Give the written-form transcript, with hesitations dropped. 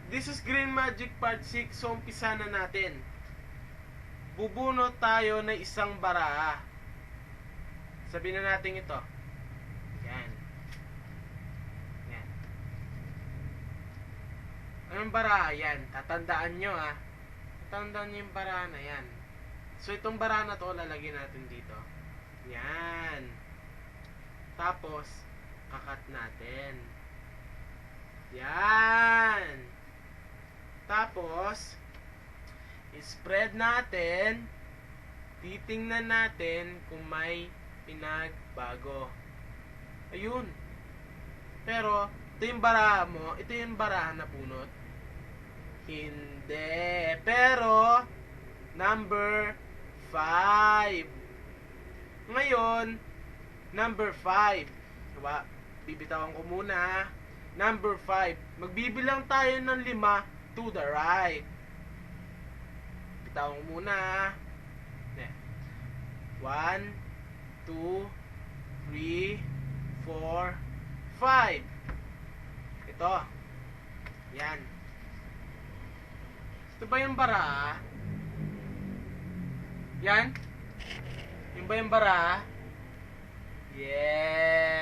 This is Green Magic Part 6. So, umpisa na natin. Bubunot tayo ng isang bara. Sabihin na natin ito. Yan. Yan. Anong bara? Yan. Tatandaan nyo ha. Tatandaan nyo yung bara na yan. So, itong bara na to, lalagyan natin dito. Yan. Tapos, kakat natin. Yan. Tapos, spread natin. Titingnan natin kung may pinagbago. Ayun. Pero, ito yung bara mo. Ito yung bara na punot. Hindi. Pero, number 5. Ngayon, number 5. Diba? Bibitawan ko muna. Number 5. Magbibilang tayo ng 5 to the right. Bitawan ko muna. 1, 2, 3, 4, 5. Ito. Yan. Ito ba yung bara? Yan. Yung ba yung bara? Yeah.